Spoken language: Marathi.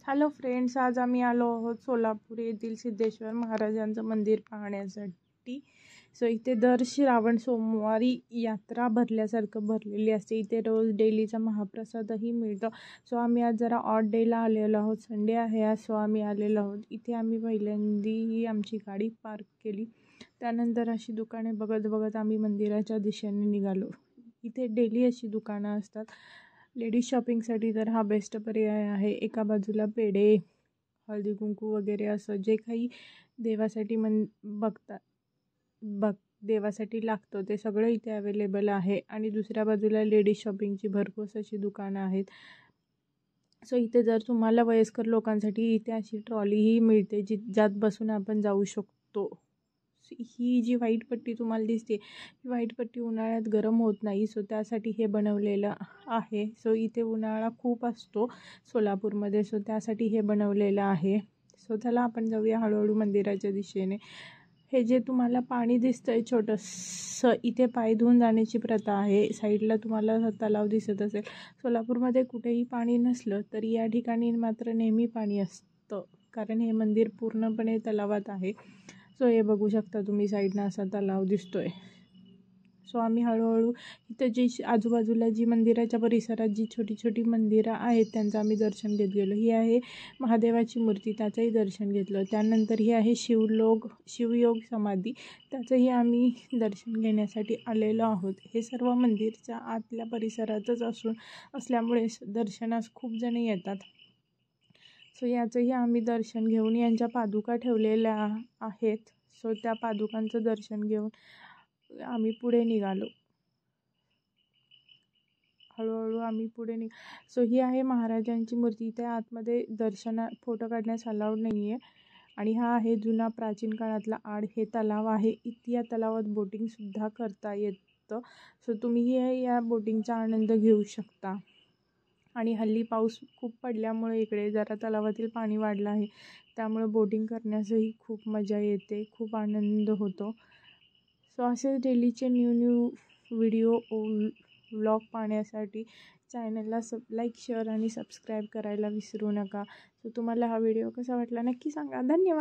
हॅलो फ्रेंड्स, आज आम्ही आलो आहोत सोलापूर येथील सिद्धेश्वर महाराजांचं मंदिर पाहण्यासाठी. इथे दर श्रावण सोमवारी यात्रा भरल्यासारखं भरलेली असते. इथे रोज डेलीचा महाप्रसादही मिळतो. आम्ही आज जरा ऑड डेला आलेलो आहोत. संडे आहे आज. आम्ही आलेलो आहोत इथे. आम्ही पहिल्यांदी आमची गाडी पार्क केली. त्यानंतर अशी दुकाने बघत बघत आम्ही मंदिराच्या दिशेने निघालो. इथे डेली अशी दुकानं असतात. लेडीज शॉपिंगसाठी तर हा बेस्ट पर्याय आहे. एका बाजूला पेढे, हळदी कुंकू वगैरे असं जे काही देवासाठी देवासाठी लागतं ते सगळं इथे अवेलेबल आहे. आणि दुसऱ्या बाजूला लेडीज शॉपिंगची भरपूर अशी दुकानं आहेत. इथे जर तुम्हाला वयस्कर लोकांसाठी इथे अशी ट्रॉलीही मिळते ज्यात बसून आपण जाऊ शकतो. ही जी व्हाईट पट्टी तुम्हाला दिसते, ही व्हाईट पट्टी उन्हाळ्यात गरम होत नाही. त्यासाठी हे बनवलेलं आहे. इथे उन्हाळा खूप असतो सोलापूरमध्ये. त्यासाठी हे बनवलेलं आहे. चला आपण जाऊया हळूहळू मंदिराच्या दिशेने. हे जे तुम्हाला पाणी दिसतंय छोटंसं, इथे पाय धुवून जाण्याची प्रथा आहे. साईडला तुम्हाला तलाव दिसत असेल. सोलापूरमध्ये कुठेही पाणी नसलं तरी या ठिकाणी मात्र नेहमी पाणी असतं, कारण हे मंदिर पूर्णपणे तलावात आहे. हे बघू शकता तुम्ही, साईडनं असा तलाव दिसतोय. आम्ही हळूहळू इथं जी आजूबाजूला जी मंदिराच्या परिसरात जी छोटी छोटी मंदिरं आहेत त्यांचं आम्ही दर्शन घेत गेलो. ही आहे महादेवाची मूर्ती, त्याचंही दर्शन घेतलं. त्यानंतर ही आहे शिवयोग समाधी, त्याचंही आम्ही दर्शन घेण्यासाठी आलेलो आहोत. हे सर्व मंदिरच्या आतल्या परिसरातच असल्यामुळे दर्शनास खूप जण येतात. याचंही आम्ही दर्शन घेऊन यांच्या पादुका ठेवलेल्या आहेत. त्या पादुकांचं दर्शन घेऊन आम्ही पुढे निघालो. हळूहळू आम्ही पुढे ही आहे महाराजांची मूर्ती. त्या आतमध्ये फोटो काढण्यास अलाउड नाही आहे. आणि हा आहे जुना प्राचीन काळातला हे तलाव आहे. या तलावात बोटिंगसुद्धा करता येतं. तुम्हीही या बोटिंगचा आनंद घेऊ शकता. आणि हल्ली पाऊस खूप पडल्यामुळे इकडे जरा तलावातील पाणी वाढलं आहे. त्यामुळे बोटिंग करण्यासही खूप मजा येते, खूप आनंद होतो. असेच डेलीचे न्यू व्हिडिओ व्लॉग पाहण्यासाठी चॅनलला लाईक, शेअर आणि सबस्क्राईब करायला विसरू नका. तुम्हाला हा व्हिडिओ कसा वाटला नक्की सांगा. धन्यवाद.